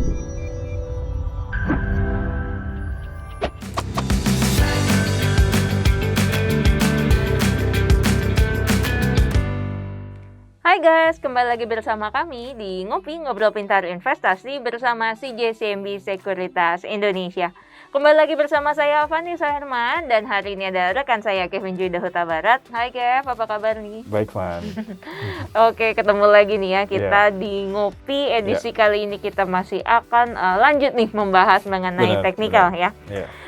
Hai guys, kembali lagi bersama kami di Ngopi Ngobrol Pintar Investasi bersama CJCMB Sekuritas Indonesia. Kembali lagi bersama saya Vanessa Herman dan hari ini ada rekan saya Kevin Judah Huta Barat. Hai Kev, apa kabar nih? Baik, Van. Oke, ketemu lagi nih ya kita di Ngopi edisi kali ini kita masih akan lanjut nih membahas mengenai teknikal ya.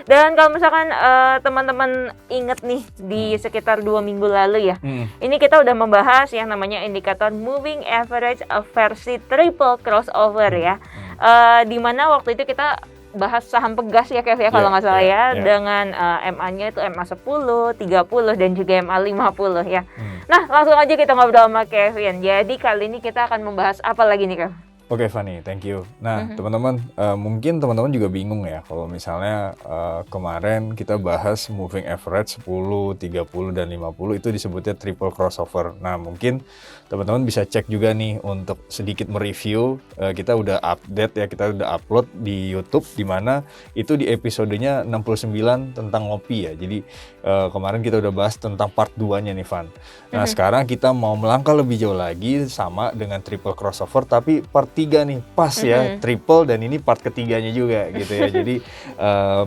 Dan kalau misalkan teman-teman ingat nih di sekitar 2 minggu lalu ya, ini kita udah membahas yang namanya indikator moving average versi triple crossover ya, di mana waktu itu kita bahas saham pegas ya Kev ya kalau nggak salah ya, dengan MA-nya itu MA10, 30 dan juga MA50 ya. Nah langsung aja kita ngobrol sama Kevin. Jadi kali ini kita akan membahas apa lagi nih Kev? Oke, Fanny, thank you. Nah, teman-teman, mungkin teman-teman juga bingung ya kalau misalnya kemarin kita bahas moving average 10, 30, dan 50 itu disebutnya triple crossover. Nah, mungkin teman-teman bisa cek juga nih untuk sedikit mereview. Kita udah update ya, kita udah upload di YouTube di mana itu di episodenya 69 tentang ngopi ya. Jadi kemarin kita udah bahas tentang part 2-nya nih, Van. Nah, sekarang kita mau melangkah lebih jauh lagi sama dengan triple crossover tapi part 3 nih, pas ya, triple dan ini part ketiganya juga gitu ya. Jadi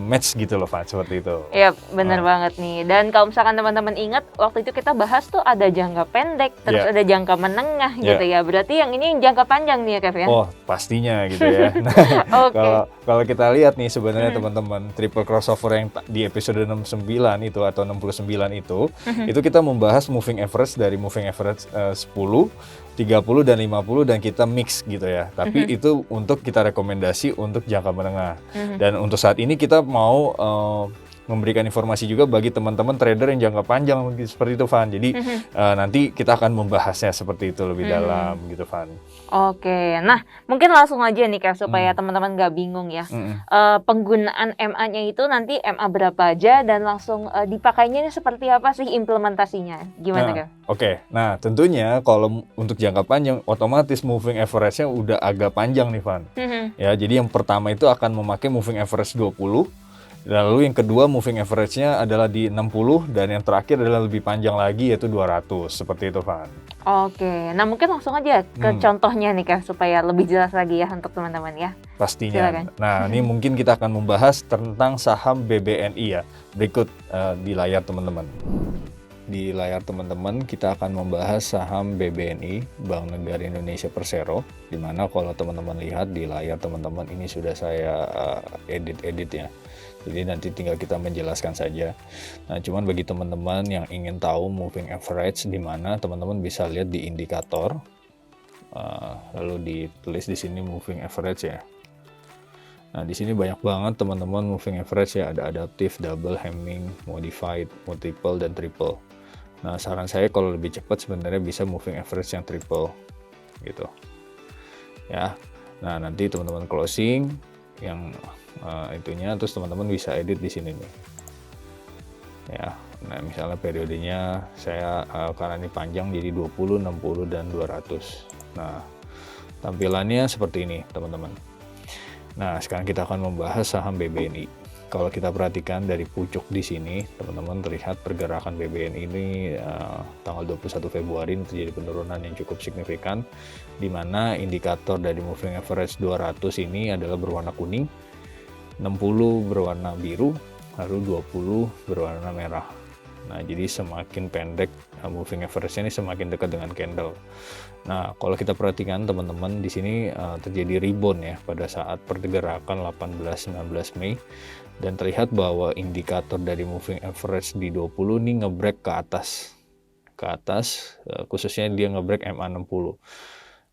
match gitu loh, Van, seperti itu. Iya, bener banget nih. Dan kalau misalkan teman-teman ingat, waktu itu kita bahas tuh ada jangka pendek, terus ada jangka menengah gitu ya. Berarti yang ini jangka panjang nih ya, Kev ya? Oh, pastinya gitu ya. Nah, kalau kita lihat nih sebenarnya teman-teman, triple crossover yang di episode 69 itu atau 69 itu kita membahas moving average dari moving average 10, 30 dan 50 dan kita mix gitu ya. Tapi itu untuk kita rekomendasi untuk jangka menengah. Dan untuk saat ini kita mau memberikan informasi juga bagi teman-teman trader yang jangka panjang seperti itu, Van. Jadi nanti kita akan membahasnya seperti itu lebih dalam gitu, Van. Oke, nah mungkin langsung aja nih Kak supaya teman-teman nggak bingung ya. Penggunaan MA-nya itu nanti MA berapa aja dan langsung dipakainya ini seperti apa sih implementasinya? Gimana Kak? Oke, nah tentunya kalau untuk jangka panjang otomatis moving average-nya udah agak panjang nih, Van. Ya, jadi yang pertama itu akan memakai moving average 20. Lalu yang kedua moving average-nya adalah di 60 dan yang terakhir adalah lebih panjang lagi yaitu 200 seperti itu, Van. Oke, nah mungkin langsung aja ke contohnya nih Kak supaya lebih jelas lagi ya untuk teman-teman ya. Pastinya. Silakan. Nah, ini mungkin kita akan membahas tentang saham BBNI ya. Berikut di layar teman-teman. Di layar teman-teman kita akan membahas saham BBNI, Bank Negara Indonesia Persero, di mana kalau teman-teman lihat di layar teman-teman ini sudah saya edit ya. Jadi nanti tinggal kita menjelaskan saja. Nah, cuman bagi teman-teman yang ingin tahu moving average di mana, teman-teman bisa lihat di indikator. Lalu ditulis di sini moving average ya. Nah, di sini banyak banget teman-teman moving average ya, ada adaptive, double, Hamming, modified, multiple dan triple. Nah, saran saya kalau lebih cepat sebenarnya bisa moving average yang triple gitu. Ya. Nah, nanti teman-teman closing yang itunya, terus teman-teman bisa edit di sini nih ya. Nah, misalnya periodenya saya karena ini panjang jadi 20, 60 dan 200. Nah, tampilannya seperti ini teman-teman. Nah, sekarang kita akan membahas saham BBNI. Kalau kita perhatikan dari pucuk di sini teman-teman terlihat pergerakan BBNI ini tanggal 21 Februari ini terjadi penurunan yang cukup signifikan, di mana indikator dari moving average 200 ini adalah berwarna kuning, 60 berwarna biru, lalu 20 berwarna merah. Nah, jadi semakin pendek moving average-nya ini semakin dekat dengan candle. Nah, kalau kita perhatikan teman-teman di sini terjadi rebound ya pada saat pergerakan 18-19 Mei dan terlihat bahwa indikator dari moving average di 20 ini nge-break ke atas, khususnya dia nge-break MA60.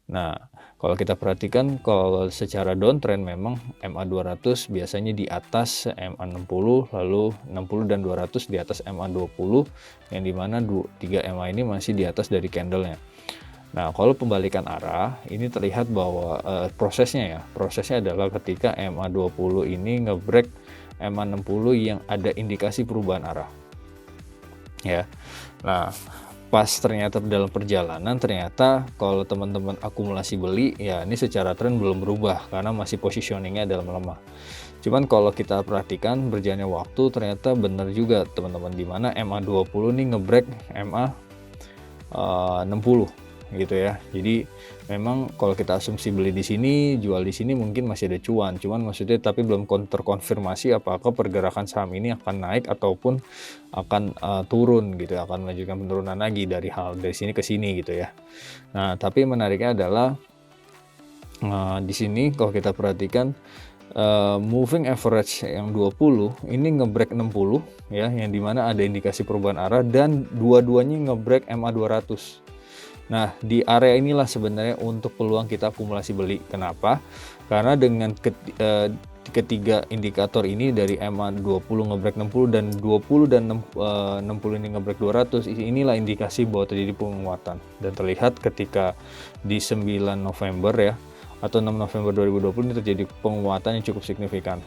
Nah, kalau kita perhatikan kalau secara downtrend memang MA200 biasanya di atas MA60, lalu 60 dan 200 di atas MA20, yang dimana 3 MA ini masih di atas dari candlenya. Nah, kalau pembalikan arah ini terlihat bahwa prosesnya adalah ketika MA20 ini nge-break MA60 yang ada indikasi perubahan arah ya. Nah, pas ternyata dalam perjalanan ternyata kalau teman-teman akumulasi beli ya ini secara tren belum berubah karena masih positioningnya dalam melemah. Cuman kalau kita perhatikan berjalannya waktu ternyata benar juga teman-teman, di mana MA20 nih ngebreak MA60 gitu ya. Jadi memang kalau kita asumsi beli di sini, jual di sini mungkin masih ada cuan. Cuman maksudnya tapi belum terkonfirmasi apakah pergerakan saham ini akan naik ataupun akan turun gitu, akan melanjutkan penurunan lagi dari sini ke sini gitu ya. Nah, tapi menariknya adalah di sini kalau kita perhatikan moving average yang 20 ini ngebreak 60 ya, yang dimana ada indikasi perubahan arah dan dua-duanya ngebreak MA200. Nah, di area inilah sebenarnya untuk peluang kita akumulasi beli. Kenapa? Karena dengan ketiga indikator ini dari MA20 ngebreak 60 dan 20 dan 60 ini ngebreak 200, inilah indikasi bahwa terjadi penguatan. Dan terlihat ketika di 9 November ya, atau 6 November 2020 ini terjadi penguatan yang cukup signifikan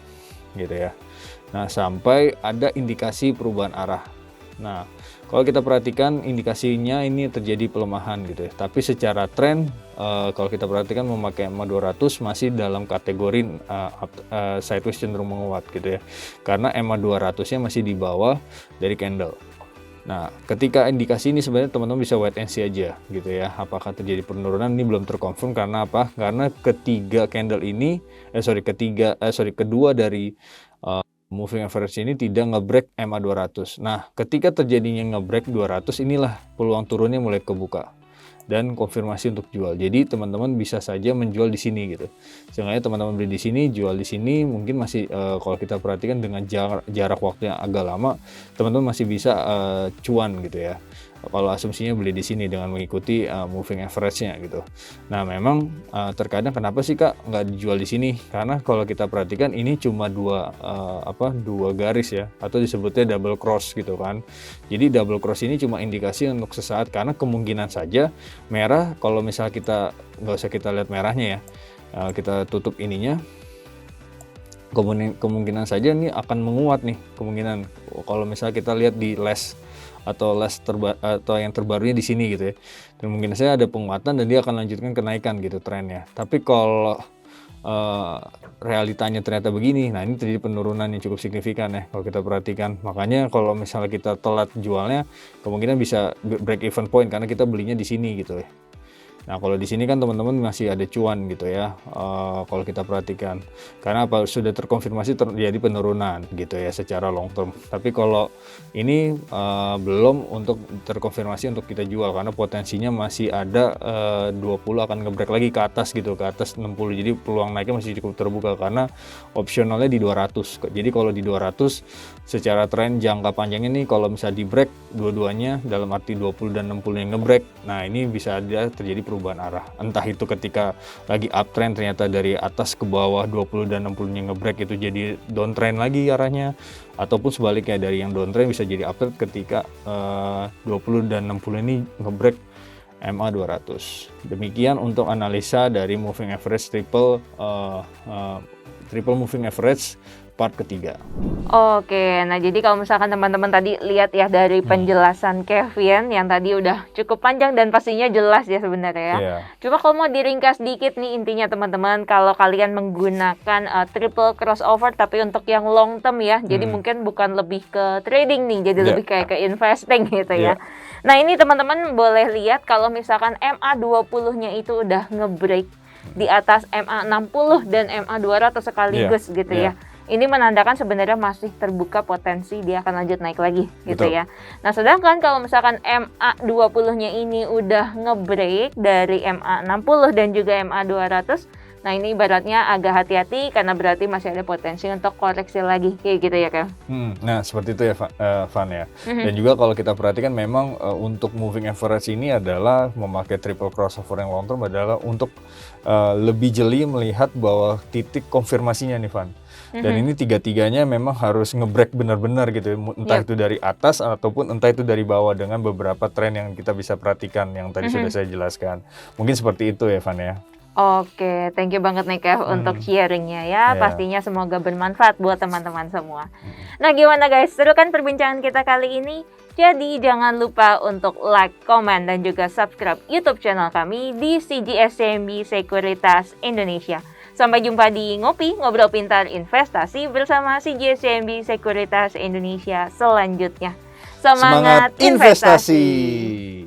gitu ya. Nah, sampai ada indikasi perubahan arah. Nah, kalau kita perhatikan indikasinya ini terjadi pelemahan gitu ya. Tapi secara tren kalau kita perhatikan memakai MA200 masih dalam kategori sideways cenderung menguat gitu ya. Karena MA200-nya masih di bawah dari candle. Nah, ketika indikasi ini sebenarnya teman-teman bisa wait and see aja gitu ya. Apakah terjadi penurunan ini belum terkonfirm karena apa? Karena kedua dari moving average ini tidak ngebreak MA200. Nah, ketika terjadinya ngebreak 200 inilah peluang turunnya mulai kebuka dan konfirmasi untuk jual. Jadi teman-teman bisa saja menjual di sini gitu. Sehingga teman-teman beli di sini, jual di sini mungkin masih kalau kita perhatikan dengan jarak waktu yang agak lama, teman-teman masih bisa cuan gitu ya. Kalau asumsinya beli di sini dengan mengikuti moving average-nya gitu. Nah, memang terkadang kenapa sih Kak nggak dijual di sini? Karena kalau kita perhatikan ini cuma dua garis ya, atau disebutnya double cross gitu kan. Jadi double cross ini cuma indikasi untuk sesaat karena kemungkinan saja merah, kalau misal kita nggak usah kita lihat merahnya ya, kita tutup ininya, kemungkinan saja ini akan menguat nih kemungkinan. Kalau misal kita lihat di atau yang terbarunya di sini gitu ya, dan mungkin saja ada penguatan dan dia akan lanjutkan kenaikan gitu trennya. Tapi kalau realitanya ternyata begini, nah ini terjadi penurunan yang cukup signifikan ya kalau kita perhatikan. Makanya kalau misalnya kita telat jualnya, kemungkinan bisa break even point karena kita belinya di sini gitu ya. Nah, kalau di sini kan teman-teman masih ada cuan gitu ya, kalau kita perhatikan. Karena apa, sudah terkonfirmasi terjadi penurunan gitu ya secara long term. Tapi kalau ini belum untuk terkonfirmasi untuk kita jual karena potensinya masih ada 20 akan ngebreak lagi ke atas gitu, ke atas 60. Jadi peluang naiknya masih cukup terbuka karena opsionalnya di 200. Jadi kalau di 200 secara tren jangka panjang ini kalau misalnya di break dua-duanya dalam arti 20 dan 60 yang ngebreak, nah ini bisa ada terjadi perubahan arah. Entah itu ketika lagi uptrend ternyata dari atas ke bawah 20 dan 60 nya ngebreak itu jadi downtrend lagi arahnya, ataupun sebaliknya dari yang downtrend bisa jadi uptrend ketika 20 dan 60 ini ngebreak MA200. Demikian untuk analisa dari moving average triple moving average part ketiga. Oke, nah jadi kalau misalkan teman-teman tadi lihat ya dari penjelasan Kevin yang tadi udah cukup panjang dan pastinya jelas ya sebenarnya ya. Yeah. Cuma kalau mau diringkas dikit nih intinya teman-teman, kalau kalian menggunakan triple crossover tapi untuk yang long term ya, jadi mungkin bukan lebih ke trading nih, jadi lebih kayak ke investing gitu ya. Nah ini teman-teman boleh lihat kalau misalkan MA20-nya itu udah ngebreak di atas MA60 dan MA200 sekaligus gitu ya. Ini menandakan sebenarnya masih terbuka potensi dia akan lanjut naik lagi gitu ya. Nah, sedangkan kalau misalkan MA20-nya ini udah ngebreak dari MA60 dan juga MA200, nah ini ibaratnya agak hati-hati karena berarti masih ada potensi untuk koreksi lagi kayak gitu ya, Kev. Nah, seperti itu ya, Van ya. Dan juga kalau kita perhatikan memang untuk moving average ini adalah memakai triple crossover yang long term adalah untuk lebih jeli melihat bahwa titik konfirmasinya nih, Van. Dan ini tiga-tiganya memang harus ngebreak benar-benar gitu, entah itu dari atas ataupun entah itu dari bawah dengan beberapa tren yang kita bisa perhatikan yang tadi sudah saya jelaskan. Mungkin seperti itu ya, Van ya. Oke, thank you banget nih Kev untuk sharingnya ya. Pastinya semoga bermanfaat buat teman-teman semua. Nah gimana guys, seru kan perbincangan kita kali ini? Jadi jangan lupa untuk like, komen, dan juga subscribe YouTube channel kami di CGS-CIMB Sekuritas Indonesia. Sampai jumpa di Ngopi, Ngobrol Pintar Investasi bersama CGS-CIMB Sekuritas Indonesia selanjutnya. Semangat investasi!